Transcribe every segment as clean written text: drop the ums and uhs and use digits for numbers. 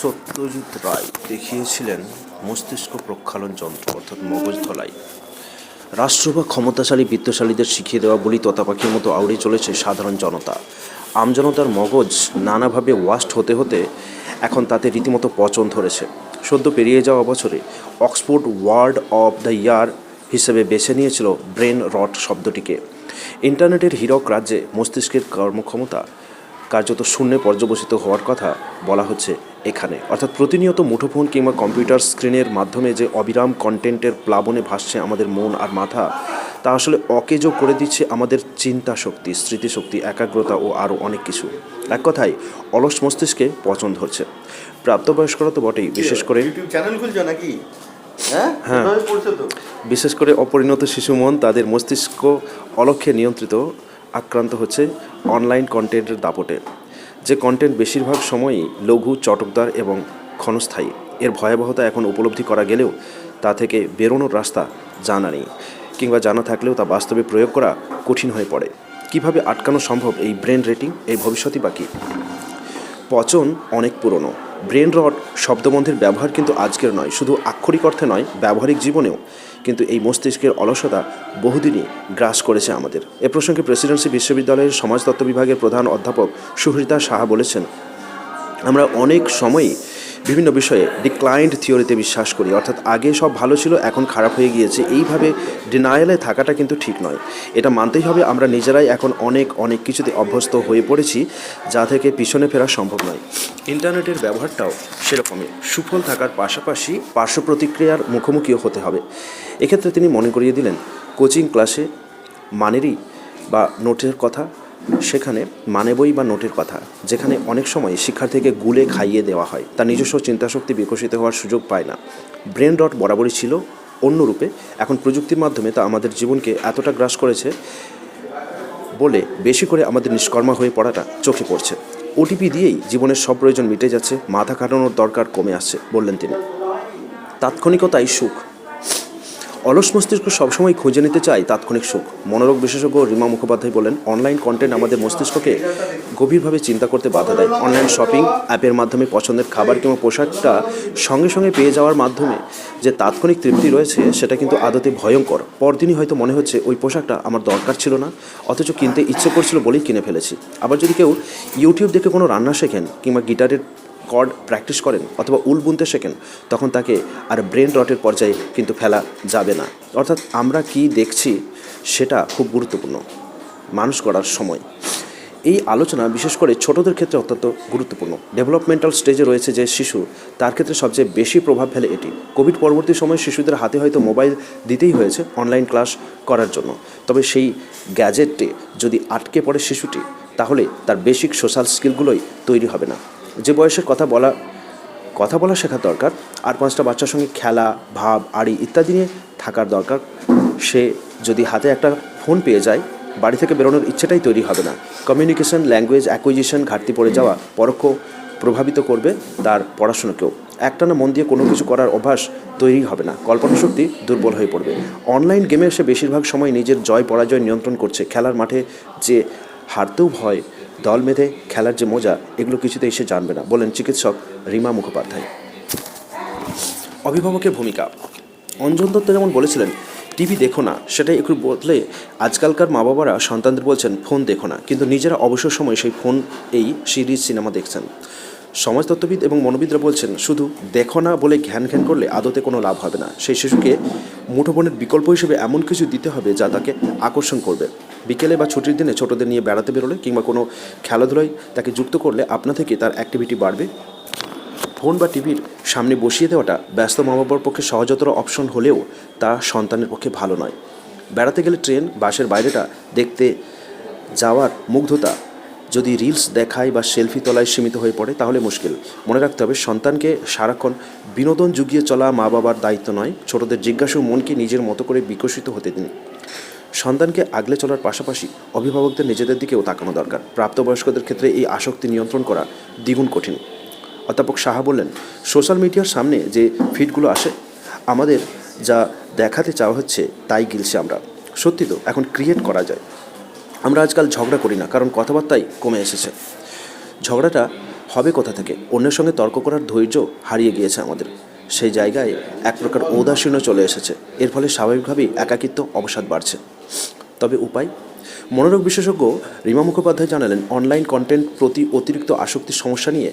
সত্যজিৎ রায় দেখিয়েছিলেন মস্তিষ্ক প্রক্ষালন যন্ত্র অর্থাৎ মগজ ধলাই। রাষ্ট্র বা ক্ষমতাশালী বিত্তশালীদের শিখিয়ে দেওয়া বলি তোতাপাখির মতো আউড়ে চলেছে সাধারণ জনতা। আমজনতার মগজ নানাভাবে ওয়াস্ট হতে হতে এখন তাতে রীতিমতো পচন ধরেছে। সদ্য পেরিয়ে যাওয়া বছরে Oxford word of the year হিসেবে বেছে নিয়েছিল ব্রেন রট শব্দটিকে। ইন্টারনেটের হীরক রাজ্যে মস্তিষ্কের কর্মক্ষমতা কার্যত শূন্যে পর্যবসিত হওয়ার কথা বলা হচ্ছে এখানে। অর্থাৎ প্রতিনিয়ত মুঠোফোন কিংবা কম্পিউটার স্ক্রিনের মাধ্যমে যে অবিরাম কন্টেন্টের প্লাবনে ভাসছে আমাদের মন আর মাথা, তা আসলে অকেজো করে দিচ্ছে আমাদের চিন্তা শক্তি, স্মৃতিশক্তি, একাগ্রতা ও আরও অনেক কিছু। এক কথায় অলস মস্তিষ্কে পচন ধরছে। প্রাপ্তবয়স্করা তো বটেই, বিশেষ করে চ্যানেল খুলছো নাকি? হ্যাঁ, বিশেষ করে অপরিণত শিশু মন তাদের মস্তিষ্ক অলক্ষ্যে নিয়ন্ত্রিত আক্রান্ত হচ্ছে অনলাইন কন্টেন্টের দাপটে। যে কন্টেন্ট বেশিরভাগ সময়ই লঘু, চটকদার এবং ক্ষণস্থায়ী। এর ভয়াবহতা এখন উপলব্ধি করা গেলেও তা থেকে বেরোনোর রাস্তা জানা নেই, কিংবা জানা থাকলেও তা বাস্তবে প্রয়োগ করা কঠিন হয়ে পড়ে। কিভাবে আটকানো সম্ভব এই ব্রেন রেটিং, এই ভবিষ্যৎই বাকি? পচন অনেক পুরনো। ব্রেন রট শব্দবন্ধের ব্যবহার কিন্তু আজকের নয়, শুধু আক্ষরিক অর্থে নয়, ব্যবহারিক জীবনেও কিন্তু এই মস্তিষ্কের অলসতা বহুদিনই গ্রাস করেছে আমাদের। এ প্রসঙ্গে প্রেসিডেন্সি বিশ্ববিদ্যালয়ের সমাজতত্ত্ব বিভাগের প্রধান অধ্যাপক সুহৃতা সাহা বলেছেন, আমরা অনেক সময়ই বিভিন্ন বিষয়ে ডিক্লাইন্ড থিওরিতে বিশ্বাস করি, অর্থাৎ আগে সব ভালো ছিল এখন খারাপ হয়ে গিয়েছে। এইভাবে ডিনায়ালে থাকাটা কিন্তু ঠিক নয়। এটা মানতেই হবে আমরা নিজেরাই এখন অনেক কিছুতে অভ্যস্ত হয়ে পড়েছি, যা থেকে পিছনে ফেরা সম্ভব নয়। ইন্টারনেটের ব্যবহারটাও সেরকমই। সুফল থাকার পাশাপাশি পার্শ্ব প্রতিক্রিয়ার মুখোমুখিও হতে হবে। এক্ষেত্রে তিনি মনে করিয়ে দিলেন, কোচিং ক্লাসে মানেরই বা নোটের কথা, সেখানে মানে বই বা নোটের কথা, যেখানে অনেক সময় শিক্ষার্থীকে গুলে খাইয়ে দেওয়া হয়, তার নিজস্ব চিন্তাশক্তি বিকশিত হওয়ার সুযোগ পায় না। ব্রেন রট বরাবরই ছিল অন্য রূপে, এখন প্রযুক্তির মাধ্যমে তা আমাদের জীবনকে এতটা গ্রাস করেছে বলে বেশি করে আমাদের নিষ্কর্মা হয়ে পড়াটা চোখে পড়ছে। ওটিপি দিয়েই জীবনের সব প্রয়োজন মিটে যাচ্ছে, মাথা কাটানোর দরকার কমে আসছে, বললেন তিনি। তাৎক্ষণিকতাই সুখ। অলস মস্তিষ্ক সবসময় খুঁজে নিতে চায় তাৎক্ষণিক সুখ। মনোরোগ বিশেষজ্ঞ রিমা মুখোপাধ্যায় বলেন, অনলাইন কন্টেন্ট আমাদের মস্তিষ্ককে গভীরভাবে চিন্তা করতে বাধা দেয়। অনলাইন শপিং অ্যাপের মাধ্যমে পছন্দের খাবার কিংবা পোশাকটা সঙ্গে সঙ্গে পেয়ে যাওয়ার মাধ্যমে যে তাৎক্ষণিক তৃপ্তি রয়েছে, সেটা কিন্তু আদতে ভয়ঙ্কর। পরদিনই হয়তো মনে হচ্ছে ওই পোশাকটা আমার দরকার ছিল না, অথচ কিনতে ইচ্ছে করছিল বলেই কিনে ফেলেছি। আবার যদি কেউ ইউটিউব দেখে কোনো রান্না শেখেন কিংবা গিটারের কর্ড প্র্যাকটিস করেন অথবা উল বুনতে শেখেন, তখন তাকে আর ব্রেন রটের পর্যায়ে কিন্তু ফেলা যাবে না। অর্থাৎ আমরা কি দেখছি সেটা খুব গুরুত্বপূর্ণ মানুষ গড়ার সময়। এই আলোচনা বিশেষ করে ছোটদের ক্ষেত্রে অত্যন্ত গুরুত্বপূর্ণ। ডেভেলপমেন্টাল স্টেজে রয়েছে যে শিশু, তার ক্ষেত্রে সবচেয়ে বেশি প্রভাব ফেলে এটি। কোভিড পরবর্তী সময়ে শিশুদের হাতে হয়তো মোবাইল দিতেই হয়েছে অনলাইন ক্লাস করার জন্য। তবে সেই গ্যাজেটে যদি আটকে পড়ে শিশুটি, তাহলে তার বেসিক সোশ্যাল স্কিলগুলোই তৈরি হবে না। যে বয়সে কথা বলা শেখার দরকার, আর 5টা বাচ্চার সঙ্গে খেলা, ভাব, আড়ি ইত্যাদি নিয়ে থাকার দরকার, সে যদি হাতে একটা ফোন পেয়ে যায়, বাড়ি থেকে বেরোনোর ইচ্ছেটাই তৈরি হবে না। কমিউনিকেশন, ল্যাঙ্গুয়েজ অ্যাকুইজিশন ঘাটতি পড়ে যাওয়া পরোক্ষ প্রভাবিত করবে তার পড়াশোনাকেও। একটানা মন দিয়ে কোনো কিছু করার অভ্যাস তৈরি হবে না, কল্পনা শক্তি দুর্বল হয়ে পড়বে। অনলাইন গেমে সে বেশিরভাগ সময় নিজের জয় পরাজয় নিয়ন্ত্রণ করছে। খেলার মাঠে যে হারতেও ভয়, দল বেঁধে খেলার যে মজা, এগুলো কিছুতেই সে জানবে না, বলেন চিকিৎসক রিমা মুখোপাধ্যায়। অভিভাবকের ভূমিকা। অঞ্জন দত্ত যেমন বলেছিলেন, টিভি দেখো না, সেটাই একটু বদলে আজকালকার মা বাবারা সন্তানদের বলছেন ফোন দেখো না, কিন্তু নিজেরা অবসর সময় সেই ফোন এই সিরিজ, সিনেমা দেখছেন। সমাজতত্ত্ববিদ এবং মনোবিদরা বলছেন, শুধু দেখো না বলে ঘ্যান করলে আদতে কোনো লাভ হবে না। সেই শিশুকে মুঠোফোনের বিকল্প হিসেবে এমন কিছু দিতে হবে যা তাকে আকর্ষণ করবে। বিকেলে বা ছুটির দিনে ছোটদের নিয়ে বেড়াতে বেরোলে কিংবা কোনো খেলাধুলায় তাকে যুক্ত করলে আপনা থেকে তার অ্যাক্টিভিটি বাড়বে। ফোন বা টিভির সামনে বসিয়ে দেওয়াটা ব্যস্ত মা বাবার পক্ষে সহজতর অপশন হলেও তা সন্তানের পক্ষে ভালো নয়। বেড়াতে গেলে ট্রেন, বাসের বাইরেটা দেখতে যাওয়ার মুগ্ধতা যদি রিলস দেখায় বা সেলফি তোলায় সীমিত হয়ে পড়ে, তাহলে মুশকিল। মনে রাখতে হবে, সন্তানকে সারাক্ষণ বিনোদন যুগিয়ে চলা মা বাবার দায়িত্ব নয়। ছোটদের জিজ্ঞাসু মনকে নিজের মতো করে বিকশিত হতে দিন। সন্তানকে আগলে চলার পাশাপাশি অভিভাবকদের নিজেদের দিকেও তাকানো দরকার। প্রাপ্তবয়স্কদের ক্ষেত্রে এই আসক্তি নিয়ন্ত্রণ করা দ্বিগুণ কঠিন। অধ্যাপক সাহা বললেন, সোশ্যাল মিডিয়ার সামনে যে ফিডগুলো আসে, আমাদের যা দেখাতে চাওয়া হচ্ছে তাই গিলছে আমরা। সত্যি তো, এখন ক্রিয়েট করা যায়। আমরা আজকাল ঝগড়া করি না, কারণ কথাবার্তাই কমে এসেছে। ঝগড়াটা হবে কোথা থেকে, অন্যের সঙ্গে তর্ক করার ধৈর্য হারিয়ে গিয়েছে আমাদের। সেই জায়গায় এক প্রকার ঔদাসীন্য চলে এসেছে। এর ফলে স্বাভাবিকভাবেই একাকিত্ব, অবসাদ বাড়ছে। তবে উপায়? মনোরোগ বিশেষজ্ঞ রিমা মুখোপাধ্যায় জানালেন, অনলাইন কন্টেন্ট প্রতি অতিরিক্ত আসক্তির সমস্যা নিয়ে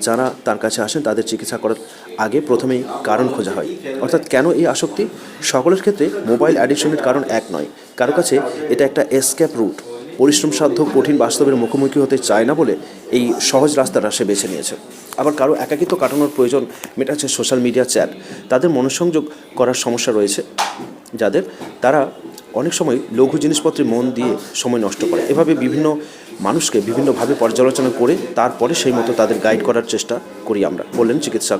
যারা তার কাছে আসেন তাদের চিকিৎসা করার আগে প্রথমেই কারণ খোঁজা হয়। অর্থাৎ কেন এই আসক্তি? সকলের ক্ষেত্রে মোবাইল অ্যাডিকশনের কারণ এক নয়। কারো কাছে এটা একটা এসকেপ রুট, পরিশ্রমসাধ্য কঠিন বাস্তবের মুখোমুখি হতে চায় না বলে এই সহজ রাস্তাটা সে বেছে নিয়েছে। আবার কারো একাকিত্ব কাটানোর প্রয়োজন মেটাচ্ছে সোশ্যাল মিডিয়া চ্যাট। তাদের মনোসংযোগ করার সমস্যা রয়েছে যাদের, তারা অনেক সময় লঘু জিনিসপত্রে মন দিয়ে সময় নষ্ট করে। এভাবে বিভিন্ন মানুষকে বিভিন্নভাবে পর্যালোচনা করে তারপরে সেই মতো তাদের গাইড করার চেষ্টা করি আমরা, বললেন চিকিৎসক।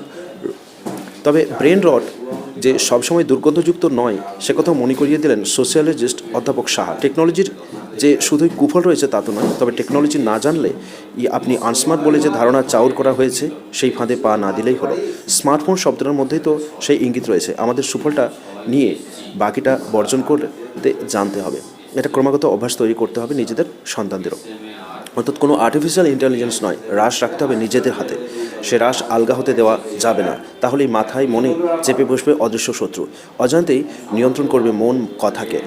তবে ব্রেন রট যে সবসময় দুর্গন্ধযুক্ত নয় সে কথাও মনে করিয়ে দিলেন সোশিয়োলজিস্ট অধ্যাপক সাহা। টেকনোলজির যে শুধুই কুফল রয়েছে তা তো নয়, তবে টেকনোলজি না জানলে আপনি আনস্মার্ট বলে যে ধারণা চাউর করা হয়েছে সেই ফাঁদে পা না দিলেই হলো। স্মার্টফোন শব্দটার মধ্যেই তো সেই ইঙ্গিত রয়েছে। আমাদের সুফলটা নিয়ে বাকিটা বর্জন করতে জানতে হবে। এটা ক্রমাগত অভ্যাস তৈরি করতে হবে নিজেদের সন্তানদেরও। অর্থাৎ কোনো আর্টিফিশিয়াল ইন্টেলিজেন্স নয়, রাশ রাখতে হবে নিজেদের হাতে। সে রাশ আলগা হতে দেওয়া যাবে না, তাহলেই মাথায় মনে চেপে বসবে অদৃশ্য শত্রু। অজান্তেই নিয়ন্ত্রণ করবে মন কথাকে।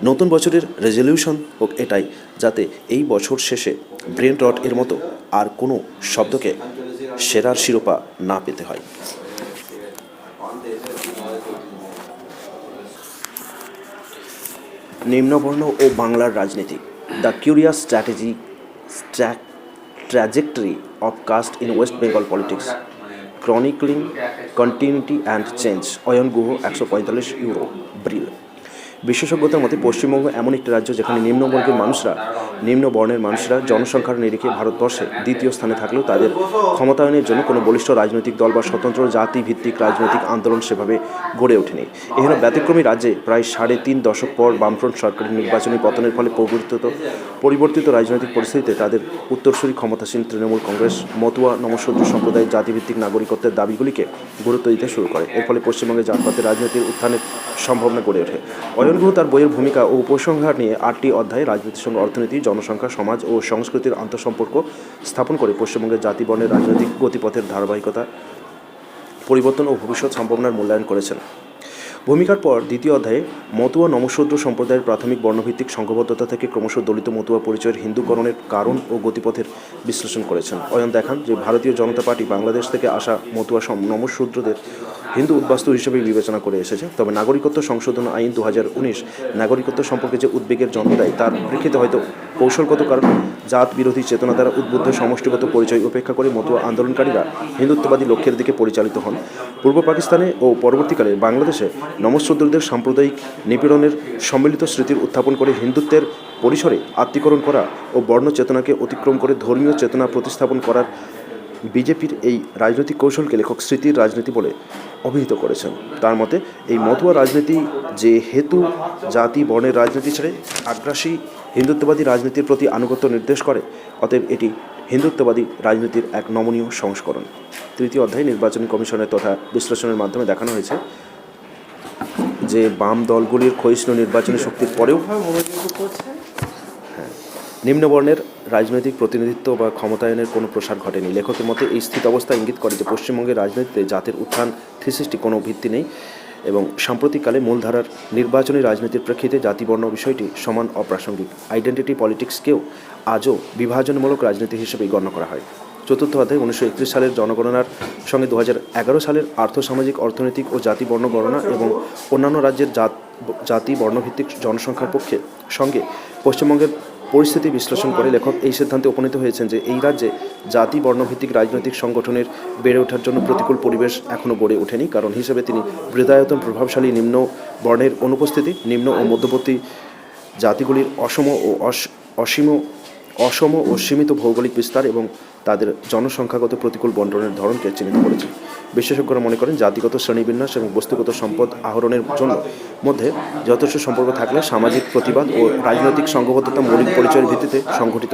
নতুন বছরের রেজলিউশন হোক এটাই, যাতে এই বছর শেষে ব্রেন রট এর মতো আর কোনো শব্দকে সেরার শিরোপা না পেতে হয়। নিম্নবর্ণ ও বাংলার রাজনীতি, the curious trajectory of caste in West Bengal politics, chronicling continuity and change. Ayan Guha, 145 euro, Brill. বিশেষজ্ঞতার মতে পশ্চিমবঙ্গ এমন একটি রাজ্য যেখানে নিম্ন বর্ণের মানুষরা জনসংখ্যার নিরিখে ভারতবর্ষে দ্বিতীয় স্থানে থাকলেও তাদের ক্ষমতায়নের জন্য কোনো বলিষ্ঠ রাজনৈতিক দল বা স্বতন্ত্র জাতিভিত্তিক রাজনৈতিক আন্দোলন সেভাবে গড়ে ওঠেনি। এখানে ব্যতিক্রমী রাজ্যে প্রায় 3.5 দশক পর বামফ্রন্ট সরকারের নির্বাচনী পতনের ফলে পরিবর্তিত রাজনৈতিক পরিস্থিতিতে তাদের উত্তরসূরি ক্ষমতাসীন তৃণমূল কংগ্রেস মতুয়া নমশূদ্র সম্প্রদায়ের জাতিভিত্তিক নাগরিকত্বের দাবিগুলিকে গুরুত্ব দিতে শুরু করে। এর ফলে পশ্চিমবঙ্গে জাতপাতের রাজনীতির উত্থানের সম্ভাবনা গড়ে ওঠে। অয়ন গুহ তার বইয়ের ভূমিকা ও উপসংহার নিয়ে 8টি অধ্যায়ে রাজনীতির সঙ্গে অর্থনীতি, জনসংখ্যা, সমাজ ও সংস্কৃতির আন্তঃসম্পর্ক স্থাপন করে পশ্চিমবঙ্গের জাতি বর্ণের রাজনৈতিক গতিপথের ধারাবাহিকতা, পরিবর্তন ও ভবিষ্যৎ সম্ভাবনার মূল্যায়ন করেছেন। ভূমিকার পর দ্বিতীয় অধ্যায়ে মতুয়া নমশূদ্র সম্প্রদায়ের প্রাথমিক বর্ণভিত্তিক সংঘবদ্ধতা থেকে ক্রমশ দলিত মতুয়া পরিচয়ের হিন্দুকরণের কারণ ও গতিপথের বিশ্লেষণ করেছেন। অয়ন দেখান যে ভারতীয় জনতা পার্টি বাংলাদেশ থেকে আসা মতুয়া নমশূদ্রদের হিন্দু উদ্বাস্তু হিসেবে বিবেচনা করে এসেছে। তবে নাগরিকত্ব সংশোধন আইন 2019 নাগরিকত্ব সম্পর্কে যে উদ্বেগের জন্ম দেয় তার প্রেক্ষিতে হয়তো কৌশলগত কারণ, জাত বিরোধী চেতনা দ্বারা উদ্বুদ্ধ সমষ্টিগত পরিচয় উপেক্ষা করে মতুয়া আন্দোলনকারীরা হিন্দুত্ববাদী লক্ষ্যের দিকে পরিচালিত হন। পূর্ব পাকিস্তানে ও পরবর্তীকালে বাংলাদেশে নমশূদ্রদের সাম্প্রদায়িক নিপীড়নের সম্মিলিত স্মৃতির উত্থাপন করে হিন্দুত্বের পরিসরে আত্মীকরণ করা ও বর্ণ চেতনাকে অতিক্রম করে ধর্মীয় চেতনা প্রতিস্থাপন করার বিজেপির এই রাজনৈতিক কৌশলকে লেখক স্মৃতির রাজনীতি বলে অভিহিত করেছেন। তার মতে এই মতুয়া রাজনীতি যে হেতু জাতি বর্ণের রাজনীতি ছেড়ে আগ্রাসী হিন্দুত্ববাদী রাজনীতির প্রতি আনুগত্য নির্দেশ করে, অতএব এটি হিন্দুত্ববাদী রাজনীতির এক নমনীয় সংস্করণ। তৃতীয় অধ্যায়ে নির্বাচন কমিশনের তথা বিশ্লেষণের মাধ্যমে দেখানো হয়েছে যে বাম দলগুলির ক্ষয়িষ্ণু নির্বাচনী শক্তির পরেও নিম্নবর্ণের রাজনৈতিক প্রতিনিধিত্ব বা ক্ষমতায়নের কোনো প্রসার ঘটেনি। লেখকের মতে এই স্থিত অবস্থা ইঙ্গিত করে যে পশ্চিমবঙ্গের রাজনীতিতে জাতের উত্থান থিসিসটি কোনো ভিত্তি নেই এবং সাম্প্রতিককালে মূলধারার নির্বাচনী রাজনীতির প্রেক্ষিতে জাতিবর্ণ বিষয়টি সমান অপ্রাসঙ্গিক। আইডেন্টিটি পলিটিক্সকেও আজও বিভাজনমূলক রাজনীতি হিসেবেই গণ্য করা হয়। চতুর্থ অধ্যায়ে 1931 সালের জনগণনার সঙ্গে 2011 সালের আর্থসামাজিক, অর্থনৈতিক ও জাতি বর্ণ গণনা এবং অন্যান্য রাজ্যের জাতি বর্ণভিত্তিক জনসংখ্যার সঙ্গে পশ্চিমবঙ্গের পরিস্থিতি বিশ্লেষণ করে লেখক এই সিদ্ধান্তে উপনীত হয়েছেন যে এই রাজ্যে জাতি বর্ণভিত্তিক রাজনৈতিক সংগঠনের বেড়ে ওঠার জন্য প্রতিকূল পরিবেশ এখনও গড়ে ওঠেনি। কারণ হিসেবে তিনি বৃদায়তন প্রভাবশালী নিম্ন বর্ণের অনুপস্থিতি, নিম্ন ও মধ্যবর্তী জাতিগুলির অসম ও সীমিত ভৌগোলিক বিস্তার এবং তাদের জনসংখ্যাগত প্রতিকূল বণ্টনের ধরনকে চিহ্নিত করেছে। বিশেষজ্ঞরা মনে করেন জাতিগত শ্রেণীবিন্যাস এবং বস্তুগত সম্পদ আহরণের জন্য মধ্যে যথেষ্ট সম্পর্ক থাকলে সামাজিক প্রতিবাদ ও রাজনৈতিক সংঘবদ্ধতা মৌলিক পরিচয়ের ভিত্তিতে সংঘটিত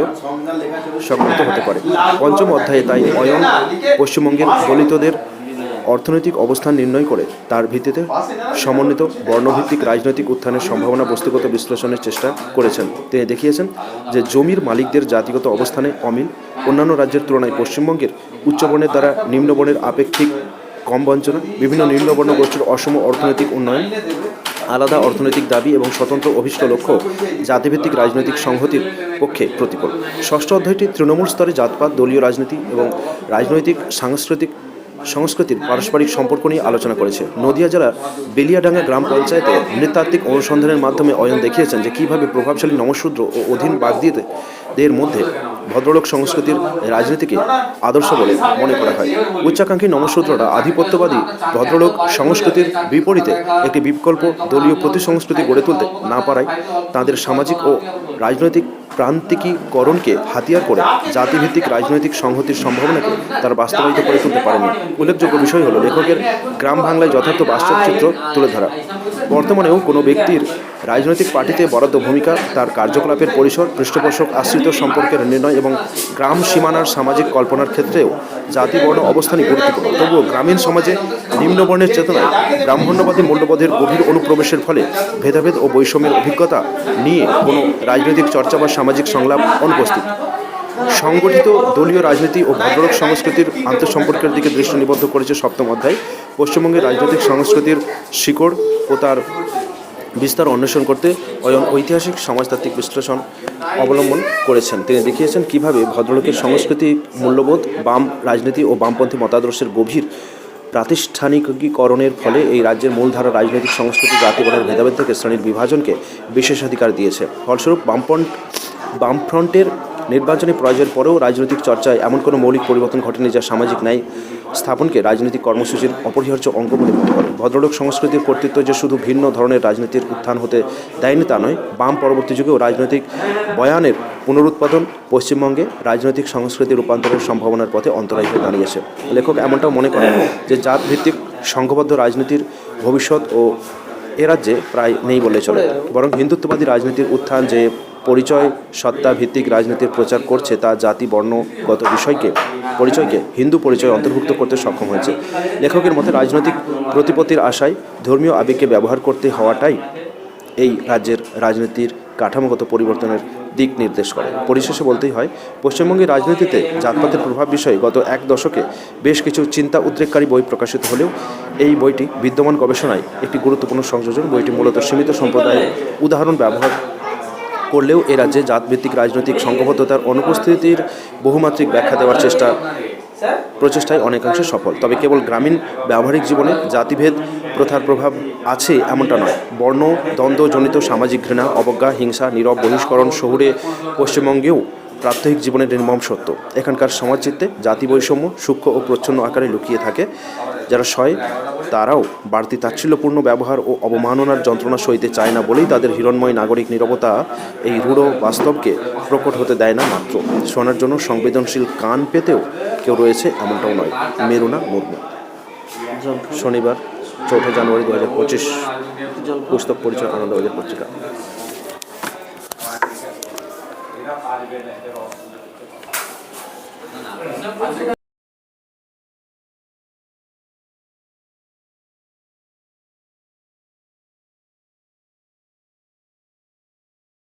হতে পারে। পঞ্চম অধ্যায়ে তাই অয়ন পশ্চিমবঙ্গের দলিতদের অর্থনৈতিক অবস্থান নির্ণয় করে তার ভিত্তিতে সমন্বিত বর্ণভিত্তিক রাজনৈতিক উত্থানের সম্ভাবনা বস্তুগত বিশ্লেষণের চেষ্টা করেছেন। তিনি দেখিয়েছেন যে জমির মালিকদের জাতিগত অবস্থানে অমিল, অন্যান্য রাজ্যের তুলনায় পশ্চিমবঙ্গের উচ্চবর্ণের দ্বারা নিম্নবর্ণের আপেক্ষিক কম বঞ্চনা, বিভিন্ন নিম্নবর্ণ গোষ্ঠীর অসম অর্থনৈতিক উন্নয়ন, আলাদা অর্থনৈতিক দাবি এবং স্বতন্ত্র অভীষ্ট লক্ষ্য জাতিভিত্তিক রাজনৈতিক সংহতির পক্ষে প্রতিকূল। ষষ্ঠ অধ্যায়টি তৃণমূল স্তরে জাতপাত, দলীয় রাজনীতি এবং রাজনৈতিক সংস্কৃতির পারস্পরিক সম্পর্ক নিয়ে আলোচনা করেছে। নদিয়া জেলার বেলিয়াডাঙ্গা গ্রাম পঞ্চায়েতে নৃতাত্ত্বিক অনুসন্ধানের মাধ্যমে অয়ন দেখিয়েছেন যে কীভাবে প্রভাবশালী নমশূদ্র ও অধীন বাগদিদের মধ্যে ভদ্রলোক সংস্কৃতির রাজনীতিকে আদর্শ বলে মনে করা হয়। উচ্চাকাঙ্ক্ষী নমশূদ্ররা আধিপত্যবাদী ভদ্রলোক সংস্কৃতির বিপরীতে একটি বিকল্প দলীয় প্রতিসংস্কৃতি গড়ে তুলতে না পারায় তাদের সামাজিক ও রাজনৈতিক প্রান্তিকীকরণকে হাতিয়ার করে জাতিভিত্তিক রাজনৈতিক সংহতির সম্ভাবনাকে তারা বাস্তবায়িত করে তুলতে পারেনি। উল্লেখযোগ্য বিষয় হল লেখকের গ্রাম বাংলায় যথার্থ বাস্তব চিত্র তুলে ধরা। বর্তমানেও কোনো ব্যক্তির রাজনৈতিক পার্টিতে বরাদ্দ ভূমিকা, তার কার্যকলাপের পরিসর, পৃষ্ঠপোষক আশ্রিত সম্পর্কের নির্ণয় এবং গ্রাম সীমানার সামাজিক কল্পনার ক্ষেত্রেও জাতি বর্ণ অবস্থানই গুরুত্বপূর্ণ। তবুও গ্রামীণ সমাজে নিম্নবর্ণের চেতনায় ব্রাহ্মণ্যবাদী মূল্যবোধের গভীর অনুপ্রবেশের ফলে ভেদাভেদ ও বৈষম্যের অভিজ্ঞতা নিয়ে কোনো রাজনৈতিক চর্চা বা সামাজিক সংলাপ অনুপস্থিত। সংগঠিত দলীয় রাজনীতি ও ভদ্রলোক সংস্কৃতির আন্তঃসম্পর্কের দিকে দৃষ্টি নিবদ্ধ করেছে সপ্তম অধ্যায়। পশ্চিমবঙ্গের রাজনৈতিক সংস্কৃতির শিকড় ও তার বিস্তার অন্বেষণ করতে অয়ন ঐতিহাসিক সমাজতাত্ত্বিক বিশ্লেষণ অবলম্বন করেছেন। তিনি দেখিয়েছেন কীভাবে ভদ্রলোকের সাংস্কৃতিক মূল্যবোধ, বাম রাজনীতি ও বামপন্থী মতাদর্শের গভীর প্রাতিষ্ঠানিকীকরণের ফলে এই রাজ্যের মূলধারা রাজনৈতিক সংস্কৃতি জাতিবর্ণের ভেদাভেদ থেকে শ্রেণীর বিভাজনকে বিশেষাধিকার দিয়েছে। ফলস্বরূপ বামফ্রন্টের নির্বাচনী প্রয়োজনের পরেও রাজনৈতিক চর্চায় এমন কোনো মৌলিক পরিবর্তন ঘটেনি যা সামাজিক ন্যায় স্থাপনকে রাজনৈতিক কর্মসূচির অপরিহার্য অঙ্গ বলে মনে করে। ভদ্রলোক সংস্কৃতির কর্তৃত্ব যে শুধু ভিন্ন ধরনের রাজনীতির উত্থান হতে দেয়নি তা নয়, বাম পরবর্তী যুগেও রাজনৈতিক বয়ানের পুনরুৎপাদন পশ্চিমবঙ্গে রাজনৈতিক সংস্কৃতির রূপান্তরের সম্ভাবনার পথে অন্তরায় হয়ে দাঁড়িয়েছে। লেখক এমনটাও মনে করেন যে জাতভিত্তিক সংঘবদ্ধ রাজনীতির ভবিষ্যৎ ও এ রাজ্যে প্রায় নেই বলে চলে, বরং হিন্দুত্ববাদী রাজনীতির উত্থান যে পরিচয় সত্তা ভিত্তিক রাজনীতির প্রচার করছে তা জাতি বর্ণগত পরিচয়কে হিন্দু পরিচয় অন্তর্ভুক্ত করতে সক্ষম হয়েছে। লেখকের মতে রাজনৈতিক প্রতিপত্তির আশায় ধর্মীয় আবেগকে ব্যবহার করতে হওয়াটাই এই রাজ্যের রাজনীতির কাঠামোগত পরিবর্তনের দিক নির্দেশ করে। পরিশেষে বলতেই হয়, পশ্চিমবঙ্গের রাজনীতিতে জাতপাতের প্রভাব বিষয়ে গত এক দশকে বেশ কিছু চিন্তা উদ্রেককারী বই প্রকাশিত হলেও এই বইটি বিদ্যমান গবেষণায় একটি গুরুত্বপূর্ণ সংযোজন। বইটি মূলত সীমিত সম্প্রদায়ের উদাহরণ ব্যবহার করলেও এ রাজ্যে জাতভিত্তিক রাজনৈতিক সংঘবদ্ধতার অনুপস্থিতির বহুমাত্রিক ব্যাখ্যা দেওয়ার প্রচেষ্টায় অনেকাংশে সফল। তবে কেবল গ্রামীণ ব্যবহারিক জীবনে জাতিভেদ প্রথার প্রভাব আছে এমনটা নয়। বর্ণ দ্বন্দ্বজনিত সামাজিক ঘৃণা, অবজ্ঞা, হিংসা, নীরব বহিষ্করণ শহুরে পশ্চিমবঙ্গেও প্রাত্যহিক জীবনের নির্মম সত্য। এখানকার সমাজচিত্তে জাতি বৈষম্য সূক্ষ্ম ও প্রচ্ছন্ন আকারে লুকিয়ে থাকে। যারা সয় তারাও বাড়তি তাচ্ছিল্যপূর্ণ ব্যবহার ও অবমাননার যন্ত্রণা সইতে চায় না বলেই তাদের হিরণ্ময় নাগরিক নীরবতা এই রূঢ় বাস্তবকে প্রকট হতে দেয় না মাত্র। শোনার জন্য সংবেদনশীল কান পেতেও কেউ রয়েছে এমনটাও নয়। মেরুনা মুর্মু। শনিবার 4 জানুয়ারি 2025। পুস্তক পরিচয়, আনন্দবাজার পত্রিকা।